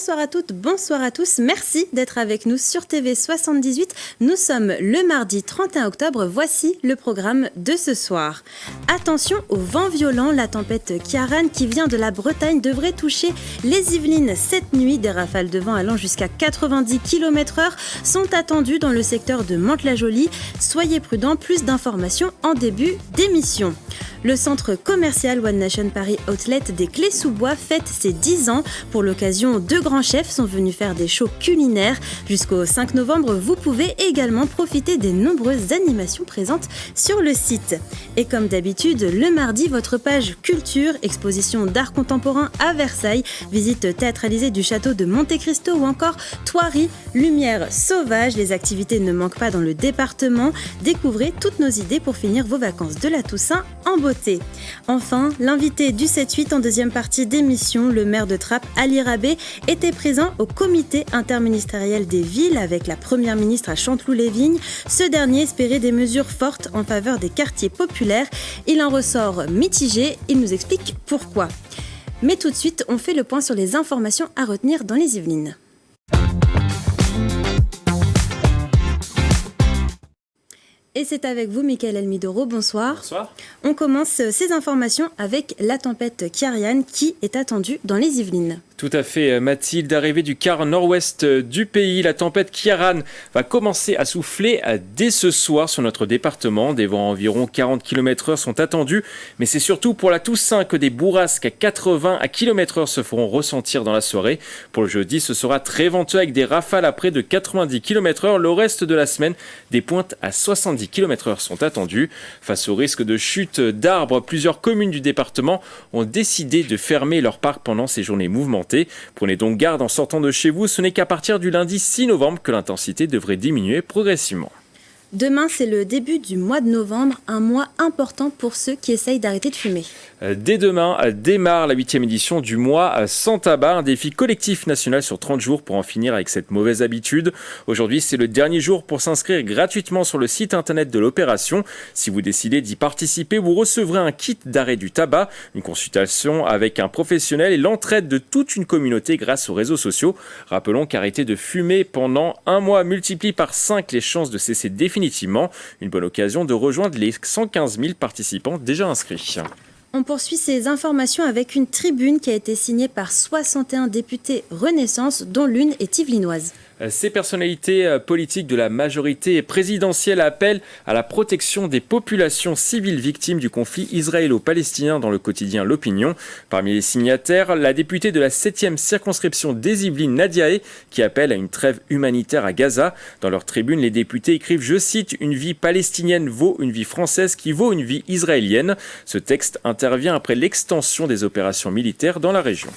Bonsoir à toutes, bonsoir à tous. Merci d'être avec nous sur TV 78. Nous sommes le mardi 31 octobre. Voici le programme de ce soir. Attention au vent violent. La tempête Ciarán qui vient de la Bretagne devrait toucher les Yvelines cette nuit. Des rafales de vent allant jusqu'à 90 km/h sont attendues dans le secteur de Mantes-la-Jolie. Soyez prudents, plus d'informations en début d'émission. Le centre commercial One Nation Paris Outlet des Clés-sous-Bois fête ses 10 ans. Pour l'occasion, 2 grands chefs sont venus faire des shows culinaires. Jusqu'au 5 novembre, vous pouvez également profiter des nombreuses animations présentes sur le site. Et comme d'habitude, le mardi, votre page culture, exposition d'art contemporain à Versailles, visite théâtralisée du château de Monte Cristo ou encore Thoiry, lumière sauvage. Les activités ne manquent pas dans le département. Découvrez toutes nos idées pour finir vos vacances de la Toussaint en beauté. Enfin, l'invité du 7-8 en deuxième partie d'émission, le maire de Trappes, Ali Rabé, était présent au comité interministériel des villes avec la première ministre à Chanteloup-les-Vignes. Ce dernier espérait des mesures fortes en faveur des quartiers populaires. Il en ressort mitigé, il nous explique pourquoi. Mais tout de suite, on fait le point sur les informations à retenir dans les Yvelines. Et c'est avec vous, Michael Elmidoro. Bonsoir. Bonsoir. On commence ces informations avec la tempête Ciarán qui est attendue dans les Yvelines. Tout à fait, Mathilde. Arrivée du quart nord-ouest du pays, la tempête Ciarán va commencer à souffler dès ce soir sur notre département. Des vents à environ 40 km/h sont attendus, mais c'est surtout pour la Toussaint que des bourrasques à 80 km/h se feront ressentir dans la soirée. Pour le jeudi, ce sera très venteux avec des rafales à près de 90 km/h. Le reste de la semaine, des pointes à 70 km/h sont attendues. Face au risque de chute d'arbres, plusieurs communes du département ont décidé de fermer leurs parcs pendant ces journées mouvementées. Prenez donc garde en sortant de chez vous, ce n'est qu'à partir du lundi 6 novembre que l'intensité devrait diminuer progressivement. Demain, c'est le début du mois de novembre, un mois important pour ceux qui essayent d'arrêter de fumer. Dès demain démarre la 8e édition du mois sans tabac, un défi collectif national sur 30 jours pour en finir avec cette mauvaise habitude. Aujourd'hui, c'est le dernier jour pour s'inscrire gratuitement sur le site internet de l'opération. Si vous décidez d'y participer, vous recevrez un kit d'arrêt du tabac, une consultation avec un professionnel et l'entraide de toute une communauté grâce aux réseaux sociaux. Rappelons qu'arrêter de fumer pendant un mois multiplie par 5 les chances de cesser définitivement. Une bonne occasion de rejoindre les 115 000 participants déjà inscrits. On poursuit ces informations avec une tribune qui a été signée par 61 députés Renaissance, dont l'une est yvelinoise. Ces personnalités politiques de la majorité présidentielle appellent à la protection des populations civiles victimes du conflit israélo-palestinien dans le quotidien L'Opinion. Parmi les signataires, la députée de la 7e circonscription des Yvelines, Nadia Hay, qui appelle à une trêve humanitaire à Gaza. Dans leur tribune, les députés écrivent, je cite, « Une vie palestinienne vaut une vie française qui vaut une vie israélienne ». Ce texte intervient après l'extension des opérations militaires dans la région.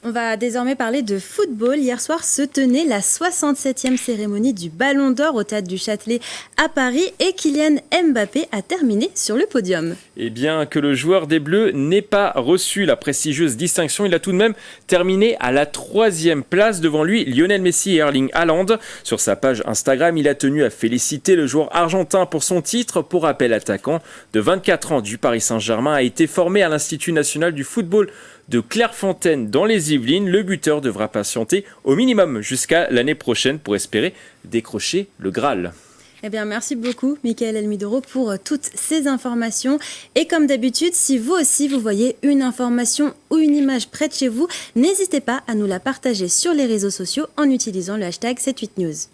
On va désormais parler de football. Hier soir se tenait la 67e cérémonie du Ballon d'Or au Théâtre du Châtelet à Paris et Kylian Mbappé a terminé sur le podium. Et bien que le joueur des Bleus n'ait pas reçu la prestigieuse distinction, il a tout de même terminé à la 3e place. Devant lui, Lionel Messi et Erling Haaland. Sur sa page Instagram, il a tenu à féliciter le joueur argentin pour son titre. Pour rappel, l'attaquant de 24 ans du Paris Saint-Germain a été formé à l'Institut national du football de Clairefontaine dans les Yvelines. Le buteur devra patienter au minimum jusqu'à l'année prochaine pour espérer décrocher le Graal. Eh bien, merci beaucoup, Michael Elmidoro, pour toutes ces informations. Et comme d'habitude, si vous aussi, vous voyez une information ou une image près de chez vous, n'hésitez pas à nous la partager sur les réseaux sociaux en utilisant le hashtag 78news.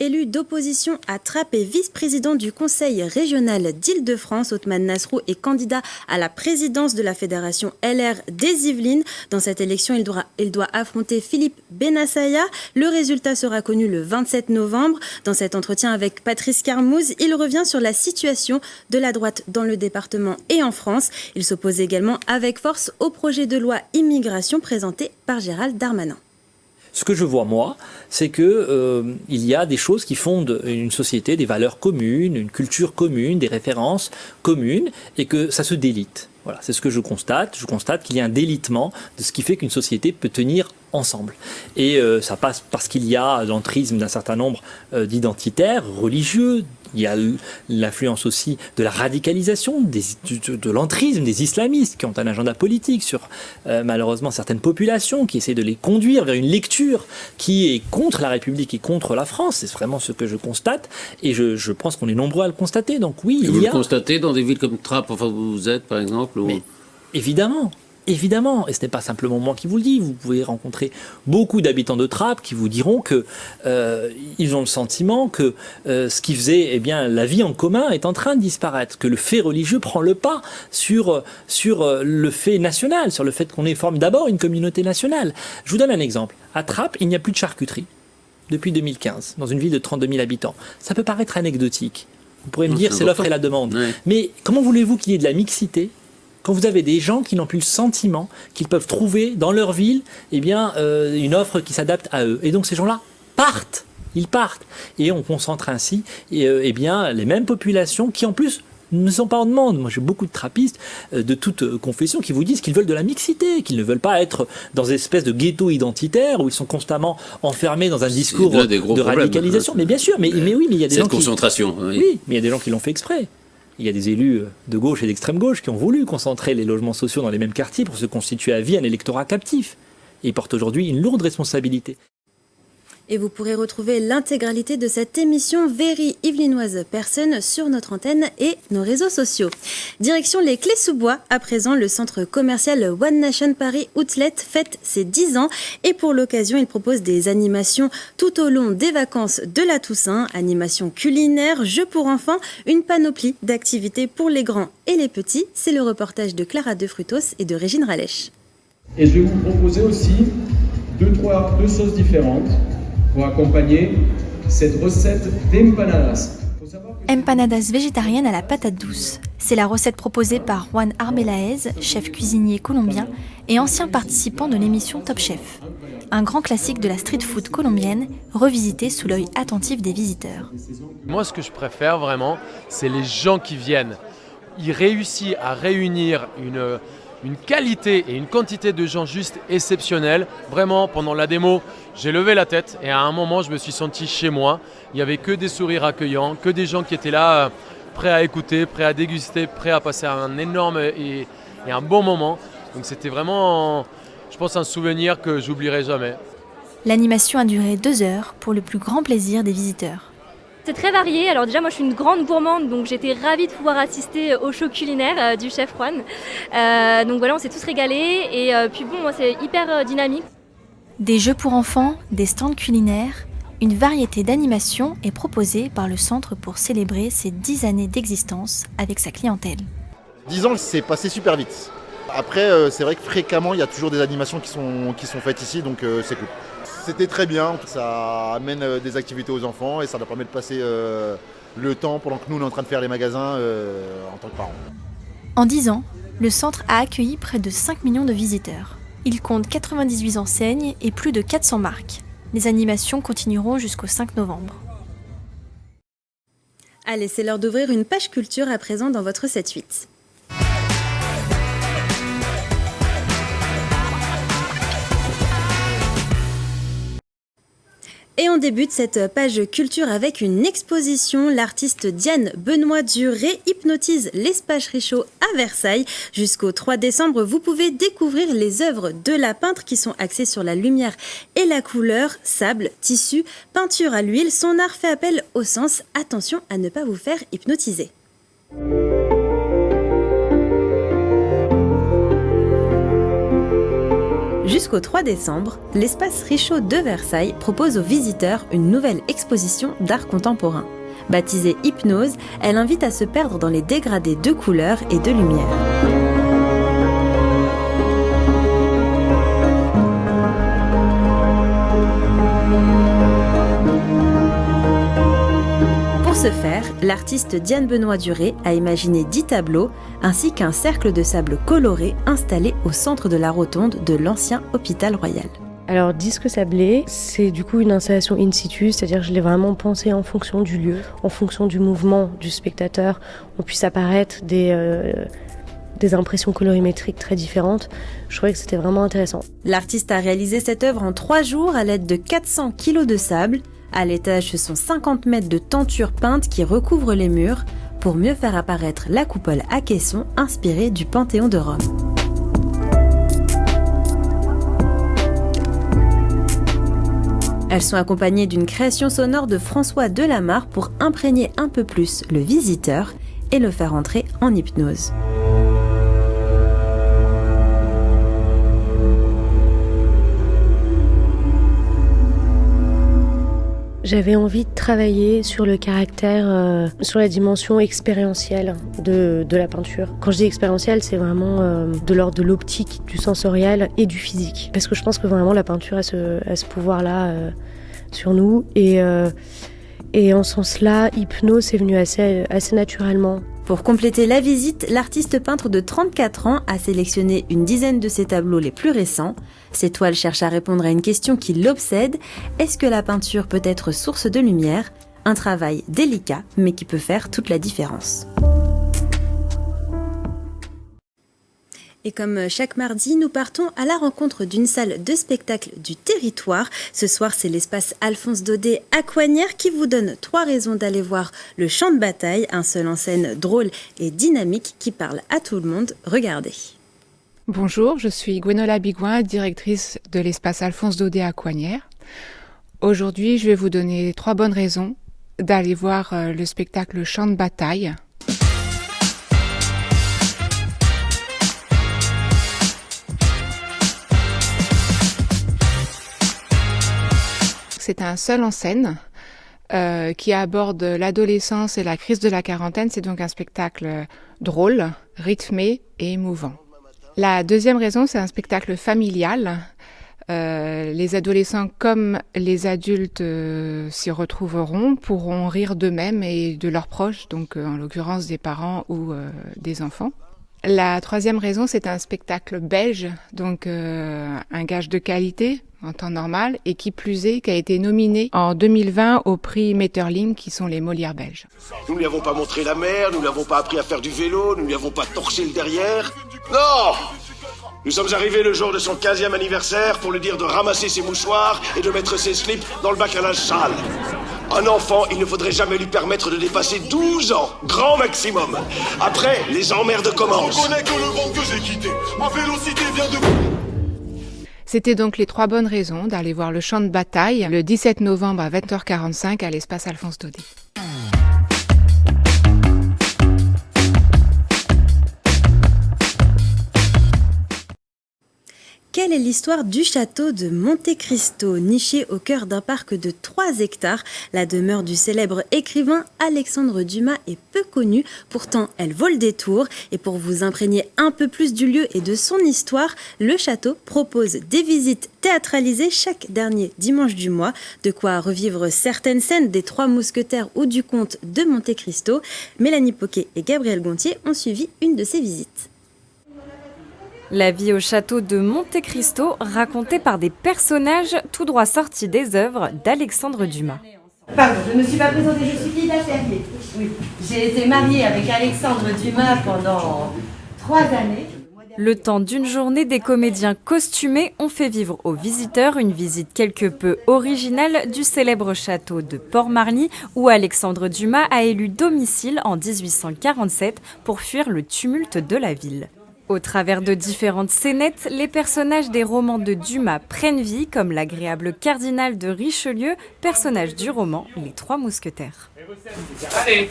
Élu d'opposition à Trappes et vice-président du Conseil régional d'Île-de-France, Othman Nasrou est candidat à la présidence de la fédération LR des Yvelines. Dans cette élection, il doit affronter Philippe Benassaya. Le résultat sera connu le 27 novembre. Dans cet entretien avec Patrice Carmouze, il revient sur la situation de la droite dans le département et en France. Il s'oppose également avec force au projet de loi immigration présenté par Gérald Darmanin. Ce que je vois, moi, c'est qu'il y a des choses qui fondent une société, des valeurs communes, une culture commune, des références communes, et que ça se délite. Voilà, c'est ce que je constate. Je constate qu'il y a un délitement de ce qui fait qu'une société peut tenir ensemble. Et ça passe parce qu'il y a l'entrisme d'un certain nombre d'identitaires religieux, Il y a l'influence aussi de la radicalisation, de l'entrisme des islamistes qui ont un agenda politique sur malheureusement certaines populations, qui essaient de les conduire vers une lecture qui est contre la République et contre la France. C'est vraiment ce que je constate et je pense qu'on est nombreux à le constater. Donc oui, vous le constatez dans des villes comme Trappes, enfin où vous êtes par exemple ou... Mais évidemment. Évidemment, et ce n'est pas simplement moi qui vous le dis, vous pouvez rencontrer beaucoup d'habitants de Trappes qui vous diront que ils ont le sentiment que ce qui faisait la vie en commun est en train de disparaître, que le fait religieux prend le pas sur le fait national, sur le fait qu'on forme d'abord une communauté nationale. Je vous donne un exemple. À Trappes, il n'y a plus de charcuterie depuis 2015, dans une ville de 32 000 habitants. Ça peut paraître anecdotique. Vous pourrez me dire c'est l'offre et la demande. Ouais. Mais comment voulez-vous qu'il y ait de la mixité quand vous avez des gens qui n'ont plus le sentiment qu'ils peuvent trouver dans leur ville une offre qui s'adapte à eux. Et donc ces gens-là partent. Ils partent. Et on concentre ainsi les mêmes populations qui en plus ne sont pas en demande. Moi j'ai beaucoup de trappistes de toute confession qui vous disent qu'ils veulent de la mixité, qu'ils ne veulent pas être dans une espèce de ghetto identitaire où ils sont constamment enfermés dans un discours de radicalisation. Mais bien sûr, mais oui, mais il y a des gens concentration. Oui, mais il y a des gens qui l'ont fait exprès. Il y a des élus de gauche et d'extrême gauche qui ont voulu concentrer les logements sociaux dans les mêmes quartiers pour se constituer à vie un électorat captif. Et ils portent aujourd'hui une lourde responsabilité. Et vous pourrez retrouver l'intégralité de cette émission Very Yvelinoise Personne sur notre antenne et nos réseaux sociaux. Direction les Clés-sous-Bois. À présent, le centre commercial One Nation Paris Outlet fête ses 10 ans. Et pour l'occasion, il propose des animations tout au long des vacances de la Toussaint. Animations culinaires, jeux pour enfants, une panoplie d'activités pour les grands et les petits. C'est le reportage de Clara De Frutos et de Régine Ralèche. Et je vais vous proposer aussi deux sauces différentes pour accompagner cette recette d'empanadas. Empanadas végétariennes à la patate douce. C'est la recette proposée par Juan Arbelaez, chef cuisinier colombien et ancien participant de l'émission Top Chef. Un grand classique de la street food colombienne, revisité sous l'œil attentif des visiteurs. Moi, ce que je préfère vraiment, c'est les gens qui viennent. Il réussit à réunir une qualité et une quantité de gens juste exceptionnels. Vraiment, pendant la démo, j'ai levé la tête et à un moment, je me suis senti chez moi. Il n'y avait que des sourires accueillants, que des gens qui étaient là, prêts à écouter, prêts à déguster, prêts à passer un énorme et un bon moment. Donc c'était vraiment, je pense, un souvenir que j'oublierai jamais. L'animation a duré 2 heures pour le plus grand plaisir des visiteurs. C'est très varié. Alors déjà, moi je suis une grande gourmande, donc j'étais ravie de pouvoir assister au show culinaire du chef Juan. Donc voilà, on s'est tous régalés et puis bon, moi c'est hyper dynamique. Des jeux pour enfants, des stands culinaires, une variété d'animations est proposée par le centre pour célébrer ses 10 années d'existence avec sa clientèle. 10 ans, c'est passé super vite. Après, c'est vrai que fréquemment, il y a toujours des animations qui sont faites ici, donc c'est cool. C'était très bien, ça amène des activités aux enfants et ça leur permet de passer le temps pendant que nous on est en train de faire les magasins en tant que parents. En 10 ans, le centre a accueilli près de 5 millions de visiteurs. Il compte 98 enseignes et plus de 400 marques. Les animations continueront jusqu'au 5 novembre. Allez, c'est l'heure d'ouvrir une page culture à présent dans votre 7-8. Et on débute cette page culture avec une exposition. L'artiste Diane Benoît-Duré hypnotise l'espace Richaud à Versailles. Jusqu'au 3 décembre, vous pouvez découvrir les œuvres de la peintre qui sont axées sur la lumière et la couleur, sable, tissu, peinture à l'huile. Son art fait appel au sens. Attention à ne pas vous faire hypnotiser. Jusqu'au 3 décembre, l'espace Richaud de Versailles propose aux visiteurs une nouvelle exposition d'art contemporain. Baptisée Hypnose, elle invite à se perdre dans les dégradés de couleurs et de lumière. Pour ce faire, l'artiste Diane Benoît-Duré a imaginé 10 tableaux ainsi qu'un cercle de sable coloré installé au centre de la rotonde de l'ancien hôpital royal. Alors disque sablé, c'est du coup une installation in situ, c'est-à-dire que je l'ai vraiment pensé en fonction du lieu, en fonction du mouvement du spectateur, on puisse apparaître des impressions colorimétriques très différentes. Je trouvais que c'était vraiment intéressant. L'artiste a réalisé cette œuvre en 3 jours à l'aide de 400 kilos de sable. À l'étage, ce sont 50 mètres de tentures peintes qui recouvrent les murs pour mieux faire apparaître la coupole à caissons inspirée du Panthéon de Rome. Elles sont accompagnées d'une création sonore de François Delamarre pour imprégner un peu plus le visiteur et le faire entrer en hypnose. J'avais envie de travailler sur le caractère, sur la dimension expérientielle de la peinture. Quand je dis expérientielle, c'est vraiment de l'ordre de l'optique, du sensoriel et du physique. Parce que je pense que vraiment la peinture a ce pouvoir-là sur nous. Et en ce sens-là, hypnose est venu assez naturellement. Pour compléter la visite, l'artiste peintre de 34 ans a sélectionné une dizaine de ses tableaux les plus récents. Ses toiles cherchent à répondre à une question qui l'obsède. Est-ce que la peinture peut être source de lumière ? Un travail délicat, mais qui peut faire toute la différence. Et comme chaque mardi, nous partons à la rencontre d'une salle de spectacle du territoire. Ce soir, c'est l'espace Alphonse Daudet à Coignières qui vous donne 3 raisons d'aller voir le champ de bataille, un seul en scène drôle et dynamique qui parle à tout le monde. Regardez. Bonjour, je suis Gwenola Bigouin, directrice de l'espace Alphonse Daudet à Coignières. Aujourd'hui, je vais vous donner 3 bonnes raisons d'aller voir le spectacle Champ de bataille. C'est un seul en scène qui aborde l'adolescence et la crise de la quarantaine. C'est donc un spectacle drôle, rythmé et émouvant. La deuxième raison, c'est un spectacle familial. Les adolescents comme les adultes s'y retrouveront, pourront rire d'eux-mêmes et de leurs proches, donc en l'occurrence des parents ou des enfants. La troisième raison, c'est un spectacle belge, donc un gage de qualité en temps normal, et qui plus est, qui a été nominé en 2020 au prix Metterling, qui sont les Molières belges. Nous ne lui avons pas montré la mer, nous ne lui avons pas appris à faire du vélo, nous ne lui avons pas torché le derrière. Non! Nous sommes arrivés le jour de son 15e anniversaire pour lui dire de ramasser ses mouchoirs et de mettre ses slips dans le bac à linge sale. Un enfant, il ne faudrait jamais lui permettre de dépasser 12 ans, grand maximum. Après, les emmerdes commencent. On connaît que le vent que j'ai quitté. Ma vélocité vient de... C'était donc les 3 bonnes raisons d'aller voir le champ de bataille le 17 novembre à 20h45 à l'espace Alphonse Daudet. Quelle est l'histoire du château de Monte Cristo, niché au cœur d'un parc de 3 hectares? La demeure du célèbre écrivain Alexandre Dumas est peu connue, pourtant elle vaut le détour. Et pour vous imprégner un peu plus du lieu et de son histoire, le château propose des visites théâtralisées chaque dernier dimanche du mois, de quoi revivre certaines scènes des 3 mousquetaires ou du comte de Monte Cristo. Mélanie Poquet et Gabriel Gontier ont suivi une de ces visites. La vie au château de Monte Cristo, racontée par des personnages tout droit sortis des œuvres d'Alexandre Dumas. Pardon, je ne me suis pas présentée, je suis Lida Ferrier. Oui, j'ai été mariée avec Alexandre Dumas pendant 3 années. Le temps d'une journée, des comédiens costumés ont fait vivre aux visiteurs une visite quelque peu originale du célèbre château de Port-Marly où Alexandre Dumas a élu domicile en 1847 pour fuir le tumulte de la ville. Au travers de différentes scénettes, les personnages des romans de Dumas prennent vie, comme l'agréable cardinal de Richelieu, personnage du roman Les 3 mousquetaires. Allez.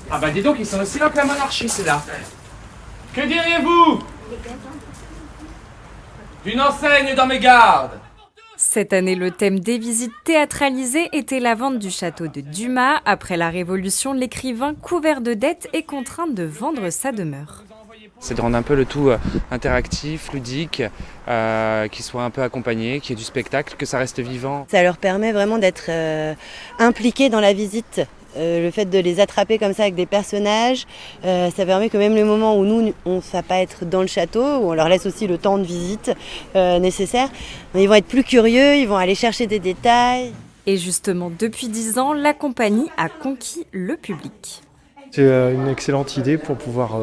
Ah bah dis donc, ils sont aussi là que la monarchie, c'est là. Que diriez-vous d'une enseigne dans mes gardes? Cette année, le thème des visites théâtralisées était la vente du château de Dumas. Après la Révolution, l'écrivain, couvert de dettes, est contraint de vendre sa demeure. C'est de rendre un peu le tout interactif, ludique, qu'il soit un peu accompagné, qu'il y ait du spectacle, que ça reste vivant. Ça leur permet vraiment d'être impliqués dans la visite. Le fait de les attraper comme ça avec des personnages, ça permet que même le moment où nous, on ne va pas être dans le château, où on leur laisse aussi le temps de visite nécessaire, ils vont être plus curieux, ils vont aller chercher des détails. Et justement, depuis 10 ans, la compagnie a conquis le public. C'est une excellente idée pour pouvoir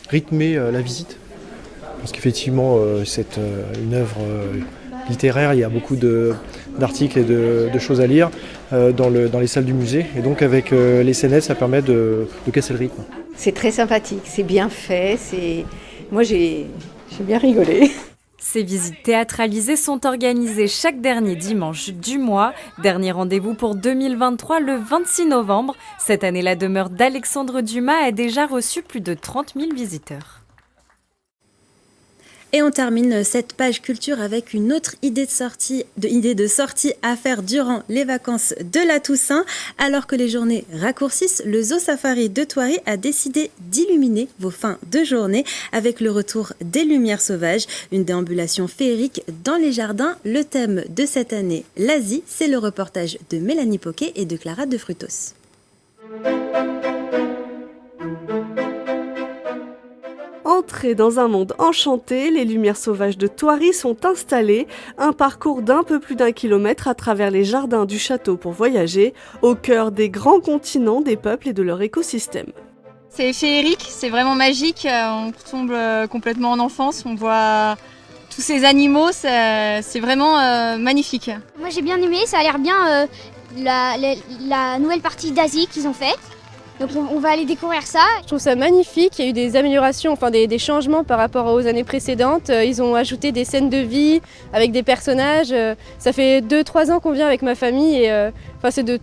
rythmer la visite. Parce qu'effectivement, c'est une œuvre littéraire, il y a beaucoup de d'articles et de choses à lire dans les salles du musée. Et donc avec les scénettes, ça permet de casser le rythme. C'est très sympathique, c'est bien fait, moi j'ai bien rigolé. Ces visites théâtralisées sont organisées chaque dernier dimanche du mois. Dernier rendez-vous pour 2023, le 26 novembre. Cette année, la demeure d'Alexandre Dumas a déjà reçu plus de 30 000 visiteurs. Et on termine cette page culture avec une autre idée de sortie à faire durant les vacances de la Toussaint. Alors que les journées raccourcissent, le Zoo Safari de Thoiry a décidé d'illuminer vos fins de journée avec le retour des lumières sauvages, une déambulation féerique dans les jardins. Le thème de cette année, l'Asie, c'est le reportage de Mélanie Poquet et de Clara de Frutos. Entrés dans un monde enchanté, les lumières sauvages de Thoiry sont installées, un parcours d'un peu plus d'1 kilomètre à travers les jardins du château pour voyager, au cœur des grands continents des peuples et de leur écosystème. C'est féerique, c'est vraiment magique, on tombe complètement en enfance, on voit tous ces animaux, c'est vraiment magnifique. Moi j'ai bien aimé, ça a l'air bien la nouvelle partie d'Asie qu'ils ont faite. Donc on va aller découvrir ça. Je trouve ça magnifique, il y a eu des améliorations, enfin des changements par rapport aux années précédentes. Ils ont ajouté des scènes de vie avec des personnages. Ça fait 2-3 ans qu'on vient avec ma famille et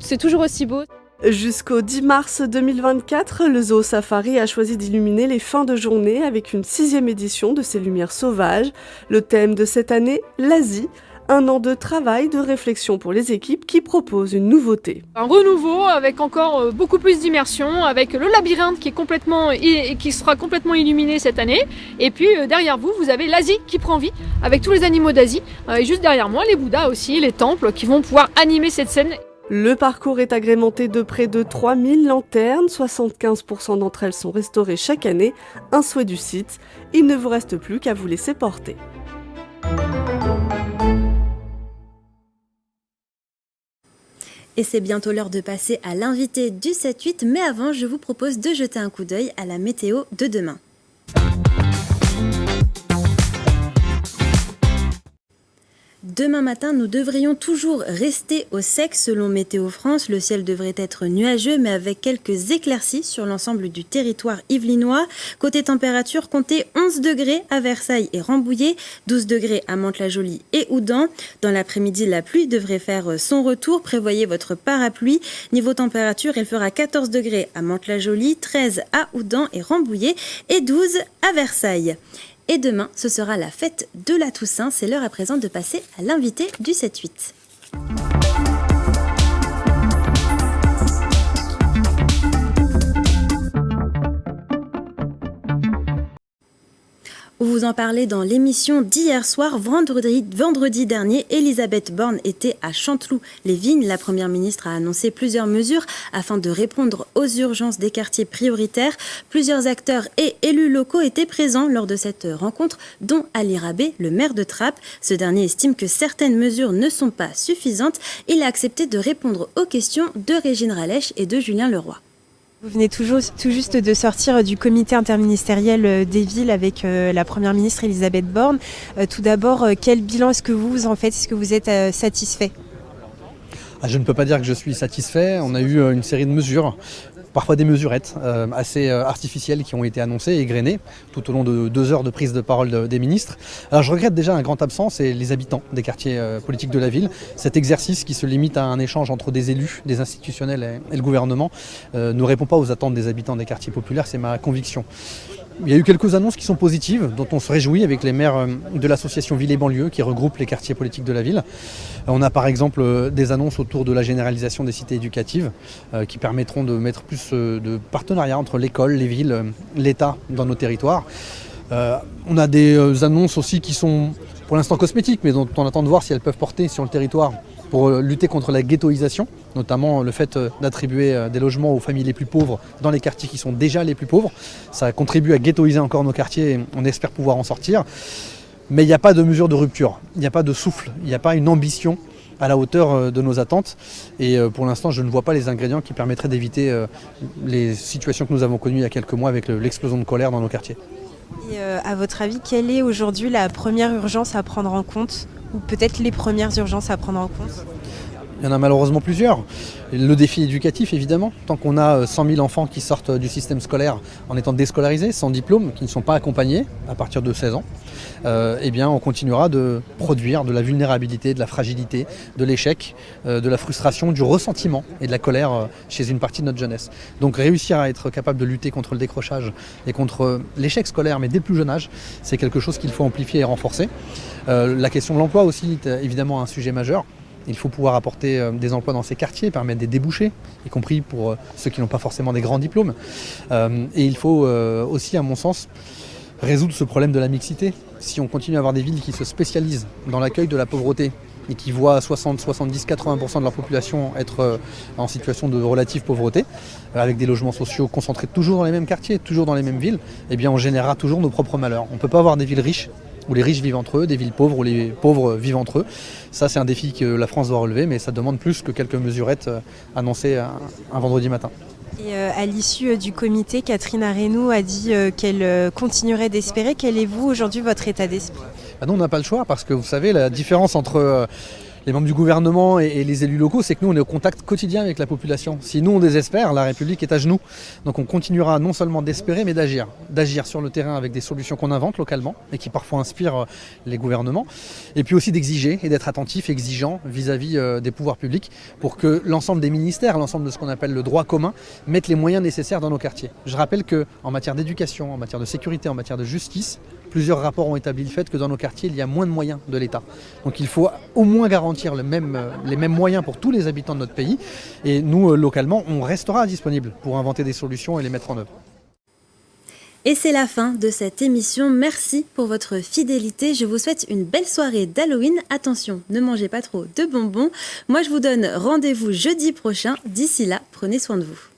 c'est toujours aussi beau. Jusqu'au 10 mars 2024, le Zoo Safari a choisi d'illuminer les fins de journée avec une 6e édition de ces lumières sauvages. Le thème de cette année, l'Asie. Un an de travail, de réflexion pour les équipes qui proposent une nouveauté. Un renouveau avec encore beaucoup plus d'immersion, avec le labyrinthe qui sera complètement illuminé cette année. Et puis derrière vous, vous avez l'Asie qui prend vie avec tous les animaux d'Asie. Et juste derrière moi, les Bouddhas aussi, les temples qui vont pouvoir animer cette scène. Le parcours est agrémenté de près de 3000 lanternes, 75% d'entre elles sont restaurées chaque année. Un souhait du site, il ne vous reste plus qu'à vous laisser porter. Et c'est bientôt l'heure de passer à l'invité du 7-8, mais avant, je vous propose de jeter un coup d'œil à la météo de demain. Demain matin, nous devrions toujours rester au sec selon Météo France. Le ciel devrait être nuageux, mais avec quelques éclaircies sur l'ensemble du territoire yvelinois. Côté température, comptez 11 degrés à Versailles et Rambouillet, 12 degrés à Mantes-la-Jolie et Houdan. Dans l'après-midi, la pluie devrait faire son retour. Prévoyez votre parapluie. Niveau température, elle fera 14 degrés à Mantes-la-Jolie, 13 à Houdan et Rambouillet et 12 à Versailles. Et demain, ce sera la fête de la Toussaint. C'est l'heure à présent de passer à l'invité du 7-8. Vous en parlez dans l'émission d'hier soir. Vendredi dernier, Elisabeth Borne était à Chanteloup-les-Vignes. La Première ministre a annoncé plusieurs mesures afin de répondre aux urgences des quartiers prioritaires. Plusieurs acteurs et élus locaux étaient présents lors de cette rencontre, dont Ali Rabé, le maire de Trappes. Ce dernier estime que certaines mesures ne sont pas suffisantes. Il a accepté de répondre aux questions de Régine Ralèche et de Julien Leroy. Vous venez tout juste de sortir du comité interministériel des villes avec la Première ministre Elisabeth Borne. Tout d'abord, quel bilan est-ce que vous en faites ? Est-ce que vous êtes satisfait ? Je ne peux pas dire que je suis satisfait. On a eu une série de mesures, parfois des mesurettes assez artificielles qui ont été annoncées et égrenées tout au long de 2 heures de prise de parole des ministres. Alors je regrette déjà un grand absent, c'est les habitants des quartiers politiques de la ville. Cet exercice qui se limite à un échange entre des élus, des institutionnels et le gouvernement ne répond pas aux attentes des habitants des quartiers populaires, c'est ma conviction. Il y a eu quelques annonces qui sont positives, dont on se réjouit avec les maires de l'association Ville et Banlieue qui regroupe les quartiers politiques de la ville. On a par exemple des annonces autour de la généralisation des cités éducatives qui permettront de mettre plus de partenariats entre l'école, les villes, l'État dans nos territoires. On a des annonces aussi qui sont pour l'instant cosmétiques, mais dont on attend de voir si elles peuvent porter sur le territoire pour lutter contre la ghettoisation, notamment le fait d'attribuer des logements aux familles les plus pauvres dans les quartiers qui sont déjà les plus pauvres. Ça contribue à ghettoiser encore nos quartiers et on espère pouvoir en sortir. Mais il n'y a pas de mesure de rupture, il n'y a pas de souffle, il n'y a pas une ambition à la hauteur de nos attentes. Et pour l'instant, je ne vois pas les ingrédients qui permettraient d'éviter les situations que nous avons connues il y a quelques mois avec l'explosion de colère dans nos quartiers. Et à votre avis, quelle est aujourd'hui la première urgence à prendre en compte ou peut-être les premières urgences à prendre en compte ? Il y en a malheureusement plusieurs. Le défi éducatif, évidemment. Tant qu'on a 100 000 enfants qui sortent du système scolaire en étant déscolarisés, sans diplôme, qui ne sont pas accompagnés à partir de 16 ans, eh bien, on continuera de produire de la vulnérabilité, de la fragilité, de l'échec, de la frustration, du ressentiment et de la colère chez une partie de notre jeunesse. Donc réussir à être capable de lutter contre le décrochage et contre l'échec scolaire, mais dès le plus jeune âge, c'est quelque chose qu'il faut amplifier et renforcer. La question de l'emploi aussi est évidemment un sujet majeur. Il faut pouvoir apporter des emplois dans ces quartiers, permettre des débouchés, y compris pour ceux qui n'ont pas forcément des grands diplômes. Et il faut aussi, à mon sens, résoudre ce problème de la mixité. Si on continue à avoir des villes qui se spécialisent dans l'accueil de la pauvreté et qui voient 60, 70, 80% de leur population être en situation de relative pauvreté, avec des logements sociaux concentrés toujours dans les mêmes quartiers, toujours dans les mêmes villes, eh bien on générera toujours nos propres malheurs. On ne peut pas avoir des villes riches où les riches vivent entre eux, des villes pauvres où les pauvres vivent entre eux. Ça, c'est un défi que la France doit relever, mais ça demande plus que quelques mesurettes annoncées un vendredi matin. Et à l'issue du comité, Catherine Arenoux a dit qu'elle continuerait d'espérer. Quel est, vous, aujourd'hui, votre état d'esprit ? Nous, on n'a pas le choix, parce que vous savez, la différence entre les membres du gouvernement et les élus locaux, c'est que nous, on est au contact quotidien avec la population. Si nous, on désespère, la République est à genoux. Donc on continuera non seulement d'espérer, mais d'agir. D'agir sur le terrain avec des solutions qu'on invente localement et qui parfois inspirent les gouvernements. Et puis aussi d'exiger et d'être attentif, exigeant vis-à-vis des pouvoirs publics pour que l'ensemble des ministères, l'ensemble de ce qu'on appelle le droit commun, mettent les moyens nécessaires dans nos quartiers. Je rappelle qu'en matière d'éducation, en matière de sécurité, en matière de justice, plusieurs rapports ont établi le fait que dans nos quartiers, il y a moins de moyens de l'État. Donc il faut au moins garantir les mêmes moyens pour tous les habitants de notre pays. Et nous, localement, on restera disponible pour inventer des solutions et les mettre en œuvre. Et c'est la fin de cette émission. Merci pour votre fidélité. Je vous souhaite une belle soirée d'Halloween. Attention, ne mangez pas trop de bonbons. Moi, je vous donne rendez-vous jeudi prochain. D'ici là, prenez soin de vous.